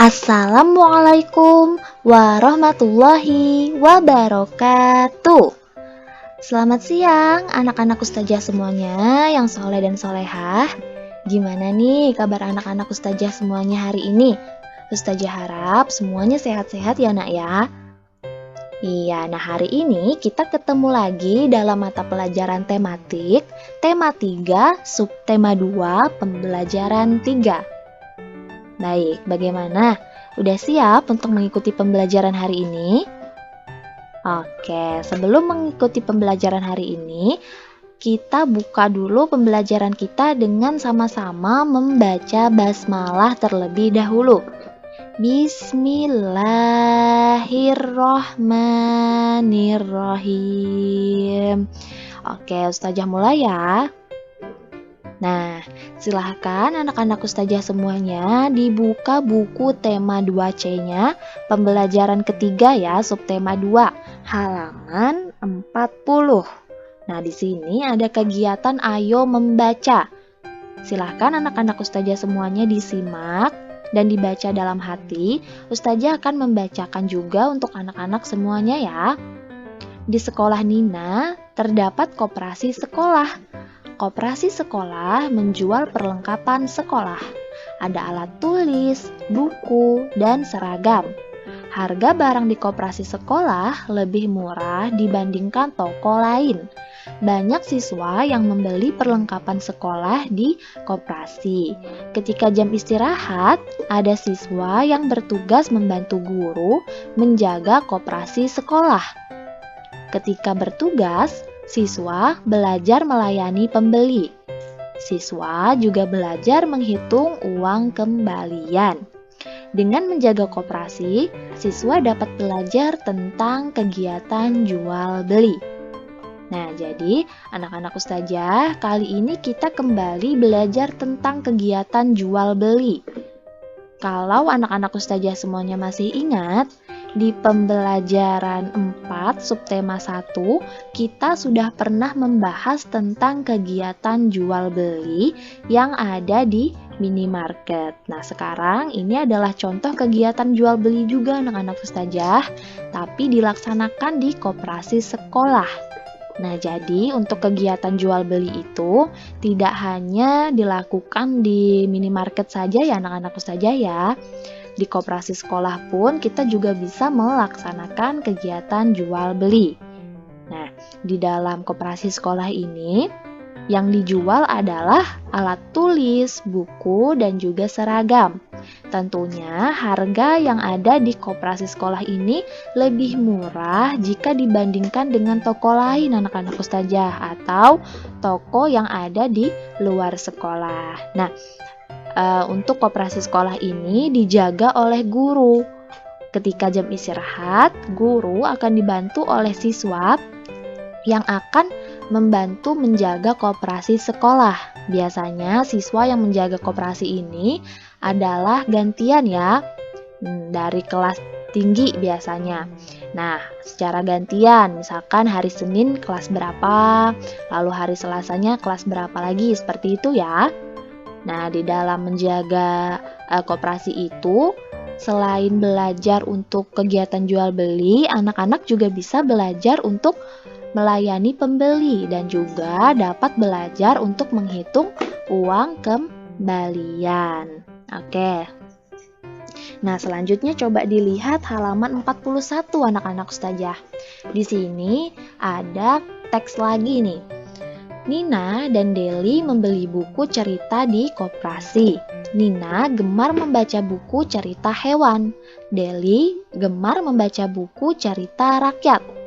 Assalamualaikum warahmatullahi wabarakatuh. Selamat siang anak-anak ustazah semuanya yang soleh dan solehah. Gimana nih kabar anak-anak ustazah semuanya hari ini? Ustazah harap semuanya sehat-sehat ya nak ya. Iya, nah hari ini kita ketemu lagi dalam mata pelajaran tematik, tema 3, subtema 2, pembelajaran 3. Baik, bagaimana? Udah siap untuk mengikuti pembelajaran hari ini? Oke, sebelum mengikuti pembelajaran hari ini, kita buka dulu pembelajaran kita dengan sama-sama membaca basmalah terlebih dahulu. Bismillahirrohmanirrohim. Oke, ustazah mulai ya. Nah, silahkan anak-anak ustazah semuanya dibuka buku tema 2C-nya, pembelajaran ketiga ya, subtema 2, halaman 40. Nah, di sini ada kegiatan ayo membaca. Silahkan anak-anak ustazah semuanya disimak dan dibaca dalam hati. Ustazah akan membacakan juga untuk anak-anak semuanya ya. Di sekolah Nina terdapat koperasi sekolah. Koperasi sekolah menjual perlengkapan sekolah. Ada alat tulis, buku, dan seragam. Harga barang di koperasi sekolah lebih murah dibandingkan toko lain. Banyak siswa yang membeli perlengkapan sekolah di koperasi. Ketika jam istirahat, ada siswa yang bertugas membantu guru menjaga koperasi sekolah. Ketika bertugas, siswa belajar melayani pembeli. Siswa juga belajar menghitung uang kembalian. Dengan menjaga koperasi, siswa dapat belajar tentang kegiatan jual beli. Nah, jadi anak-anak ustazah, kali ini kita kembali belajar tentang kegiatan jual beli. Kalau anak-anak ustazah semuanya masih ingat, di pembelajaran 4 subtema 1 kita sudah pernah membahas tentang kegiatan jual beli yang ada di minimarket. Nah, sekarang ini adalah contoh kegiatan jual beli juga anak-anak ustazah, tapi dilaksanakan di koperasi sekolah. Nah, jadi untuk kegiatan jual beli itu tidak hanya dilakukan di minimarket saja ya anak-anak ustazah ya. Di koperasi sekolah pun kita juga bisa melaksanakan kegiatan jual beli. Nah, di dalam koperasi sekolah ini yang dijual adalah alat tulis, buku, dan juga seragam. Tentunya harga yang ada di koperasi sekolah ini lebih murah jika dibandingkan dengan toko lain anak-anak ustazah atau toko yang ada di luar sekolah. Nah, untuk koperasi sekolah ini dijaga oleh guru. Ketika jam istirahat, guru akan dibantu oleh siswa yang akan membantu menjaga koperasi sekolah. Biasanya siswa yang menjaga koperasi ini adalah gantian ya, dari kelas tinggi biasanya. Nah, secara gantian, misalkan hari Senin kelas berapa, lalu hari Selasanya kelas berapa lagi, seperti itu ya. Nah, di dalam menjaga koperasi itu, selain belajar untuk kegiatan jual beli, anak-anak juga bisa belajar untuk melayani pembeli dan juga dapat belajar untuk menghitung uang kembalian. Oke. Nah, selanjutnya coba dilihat halaman 41 anak-anak ustazah. Di sini ada teks lagi nih. Nina dan Deli membeli buku cerita di koperasi. Nina gemar membaca buku cerita hewan. Deli gemar membaca buku cerita rakyat.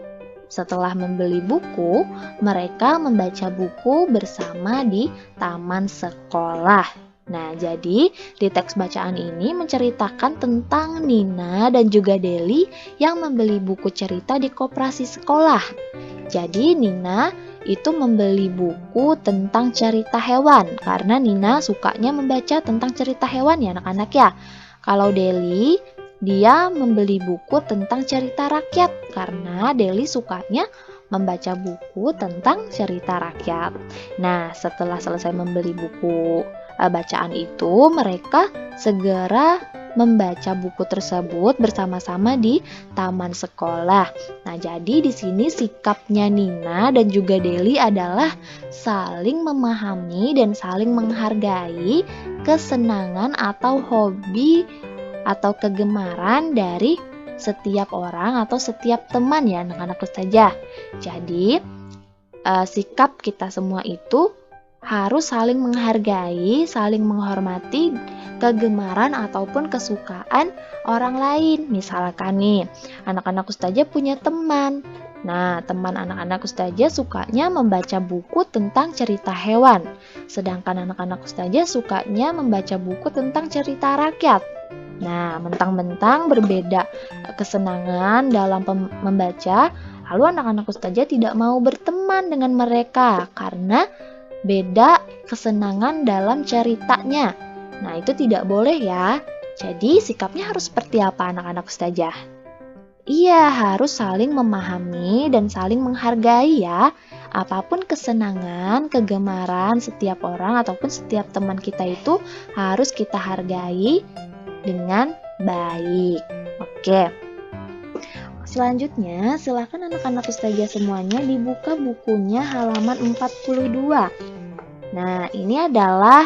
Setelah membeli buku, mereka membaca buku bersama di taman sekolah. Nah, jadi di teks bacaan ini menceritakan tentang Nina dan juga Deli yang membeli buku cerita di koperasi sekolah. Jadi Nina itu membeli buku tentang cerita hewan karena Nina sukanya membaca tentang cerita hewan ya anak-anak ya. Kalau Deli, dia membeli buku tentang cerita rakyat karena Deli sukanya membaca buku tentang cerita rakyat. Nah, setelah selesai membeli buku bacaan itu, mereka segera membaca buku tersebut bersama-sama di taman sekolah. Nah, jadi di sini sikapnya Nina dan juga Deli adalah saling memahami dan saling menghargai kesenangan atau hobi atau kegemaran dari setiap orang atau setiap teman ya anak-anak ustazah. Jadi sikap kita semua itu harus saling menghargai, saling menghormati kegemaran ataupun kesukaan orang lain. Misalkan nih, anak-anak ustazah punya teman. Nah, teman anak-anak ustazah sukanya membaca buku tentang cerita hewan. Sedangkan anak-anak ustazah sukanya membaca buku tentang cerita rakyat. Nah, mentang-mentang berbeda kesenangan dalam membaca, lalu anak-anak ustazah tidak mau berteman dengan mereka karena beda kesenangan dalam ceritanya. Nah, itu tidak boleh ya. Jadi, sikapnya harus seperti apa anak-anak ustazah? Iya, harus saling memahami dan saling menghargai ya. Apapun kesenangan, kegemaran setiap orang ataupun setiap teman kita itu harus kita hargai dengan baik. Oke. Selanjutnya, silakan anak-anak ustazah semuanya dibuka bukunya halaman 42. Nah, ini adalah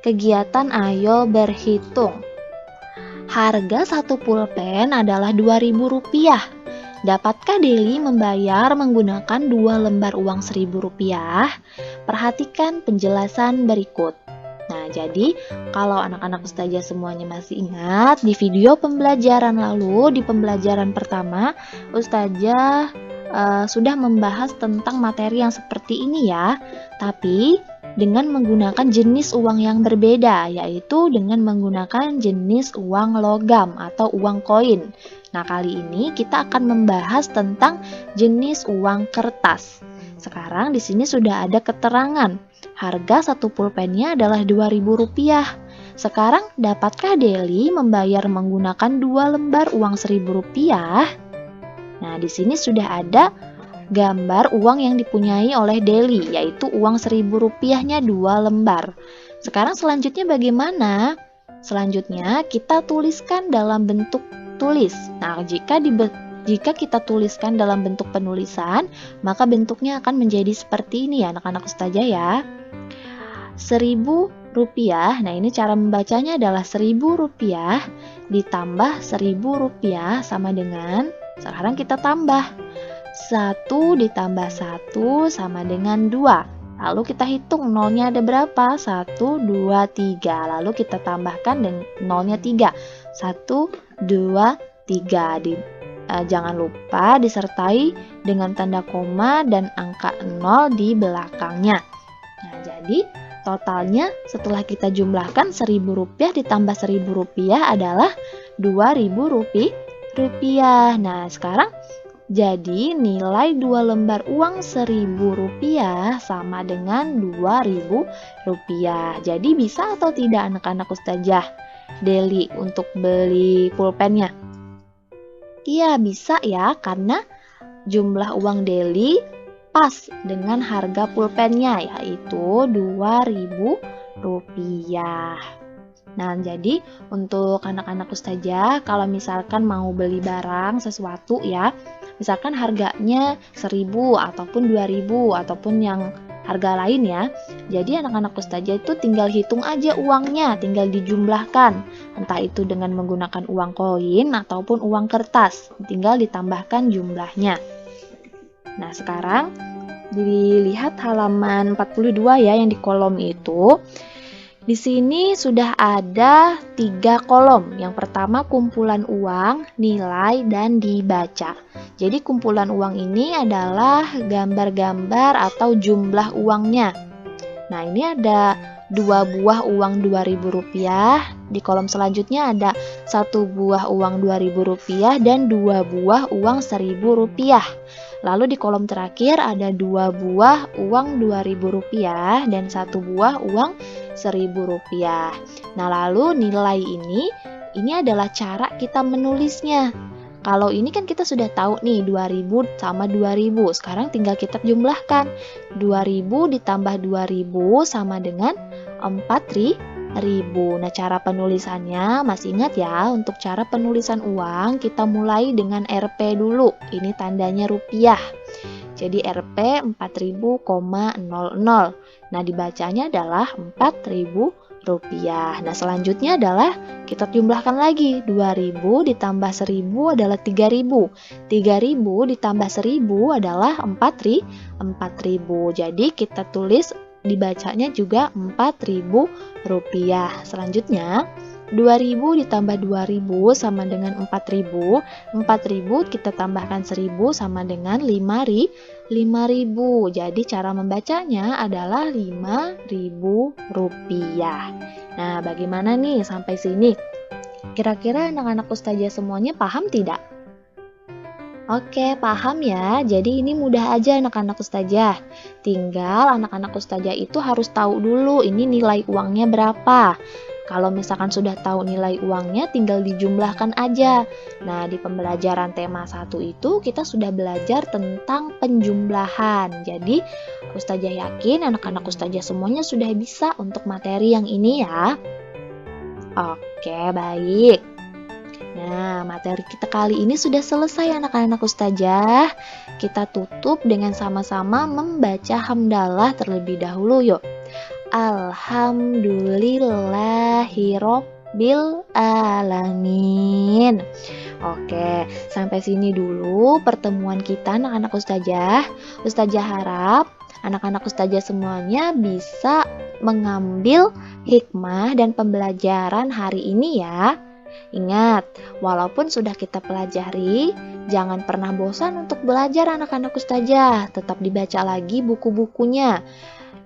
kegiatan Ayo Berhitung. Harga satu pulpen adalah Rp2.000. Dapatkah Deli membayar menggunakan 2 lembar uang Rp1.000? Perhatikan penjelasan berikut. Nah, jadi kalau anak-anak ustazah semuanya masih ingat, di video pembelajaran lalu, di pembelajaran pertama, ustazah sudah membahas tentang materi yang seperti ini ya. Tapi dengan menggunakan jenis uang yang berbeda, yaitu dengan menggunakan jenis uang logam atau uang koin. Nah, kali ini kita akan membahas tentang jenis uang kertas. Sekarang di sini sudah ada keterangan. Harga satu pulpennya adalah Rp2.000. Sekarang dapatkah Deli membayar menggunakan 2 lembar uang Rp1.000? Nah, di sini sudah ada gambar uang yang dipunyai oleh Deli, yaitu uang Rp1.000-nya 2 lembar. Sekarang selanjutnya bagaimana? Selanjutnya kita tuliskan dalam bentuk tulis. Nah, jika kita tuliskan dalam bentuk penulisan, maka bentuknya akan menjadi seperti ini ya anak-anak ustazah ya. Rp1.000, nah ini cara membacanya adalah Rp1.000 ditambah Rp1.000 sama dengan, sekarang kita tambah 1 ditambah 1 sama dengan 2. Lalu kita hitung nolnya ada berapa? 1, 2, 3. Lalu kita tambahkan dengan nolnya 3. 1, 2, 3. Jangan lupa disertai dengan tanda koma dan angka 0 di belakangnya. Nah, jadi totalnya setelah kita jumlahkan Rp1.000 ditambah Rp1.000 adalah Rp2.000. Nah, sekarang jadi nilai 2 lembar uang Rp1.000 sama dengan Rp2.000. Jadi bisa atau tidak anak-anak ustazah Deli untuk beli pulpennya? Iya, bisa ya, karena jumlah uang Deli pas dengan harga pulpennya, yaitu Rp2.000. Nah, jadi untuk anak-anak ustazah, kalau misalkan mau beli barang sesuatu ya, misalkan harganya 1.000 ataupun 2.000 ataupun yang harga lain ya. Jadi anak-anak ustazah itu tinggal hitung aja uangnya, tinggal dijumlahkan. Entah itu dengan menggunakan uang koin ataupun uang kertas, tinggal ditambahkan jumlahnya. Nah, sekarang dilihat halaman 42 ya yang di kolom itu. Di sini sudah ada 3 kolom. Yang pertama kumpulan uang, nilai, dan dibaca. Jadi kumpulan uang ini adalah gambar-gambar atau jumlah uangnya. Nah, ini ada 2 buah uang Rp2.000. Di kolom selanjutnya ada 1 buah uang Rp2.000 dan 2 buah uang Rp1.000. Lalu di kolom terakhir ada 2 buah uang Rp2.000 dan 1 buah uang Rp1.000. Nah, lalu nilai ini adalah cara kita menulisnya. Kalau ini kan kita sudah tahu nih 2.000 sama 2.000. Sekarang tinggal kita jumlahkan. 2.000 ditambah 2.000 sama dengan 4.000. 5.000. Nah, cara penulisannya masih ingat ya, untuk cara penulisan uang kita mulai dengan Rp dulu. Ini tandanya rupiah. Jadi Rp 4.000,00. Nah, dibacanya adalah 4.000 rupiah. Nah, selanjutnya adalah kita jumlahkan lagi. 2.000 ditambah 1.000 adalah 3.000. 3.000 ditambah 1.000 adalah 4.000. Jadi kita tulis dibacanya juga 4.000 rupiah. Selanjutnya 2.000 ditambah 2.000 sama dengan 4.000. 4.000 kita tambahkan 1.000 sama dengan 5.000. Jadi cara membacanya adalah 5.000 rupiah. Nah, bagaimana nih sampai sini? Kira-kira anak-anak Ustazah semuanya paham tidak? Oke, paham ya. Jadi ini mudah aja anak-anak Ustazah. Tinggal anak-anak Ustazah itu harus tahu dulu ini nilai uangnya berapa. Kalau misalkan sudah tahu nilai uangnya, tinggal dijumlahkan aja. Nah, di pembelajaran tema 1 itu kita sudah belajar tentang penjumlahan. Jadi, Ustazah yakin anak-anak Ustazah semuanya sudah bisa untuk materi yang ini ya. Oke, baik. Nah, materi kita kali ini sudah selesai anak-anak Ustazah. Kita tutup dengan sama-sama membaca hamdalah terlebih dahulu yuk. Alhamdulillahirobbil alamin. Oke, sampai sini dulu pertemuan kita anak-anak Ustazah. Ustazah harap anak-anak Ustazah semuanya bisa mengambil hikmah dan pembelajaran hari ini ya. Ingat, walaupun sudah kita pelajari, jangan pernah bosan untuk belajar anak-anak Ustazah. Tetap dibaca lagi buku-bukunya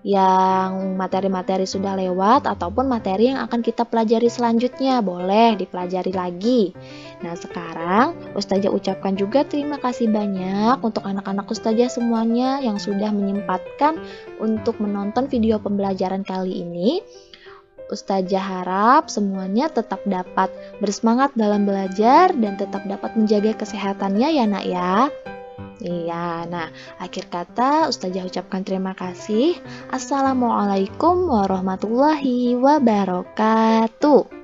yang materi-materi sudah lewat ataupun materi yang akan kita pelajari selanjutnya. Boleh dipelajari lagi. Nah, sekarang Ustazah ucapkan juga terima kasih banyak untuk anak-anak Ustazah semuanya yang sudah menyempatkan untuk menonton video pembelajaran kali ini. Ustazah harap semuanya tetap dapat bersemangat dalam belajar dan tetap dapat menjaga kesehatannya ya nak ya. Iya, nah akhir kata Ustazah ucapkan terima kasih. Assalamualaikum warahmatullahi wabarakatuh.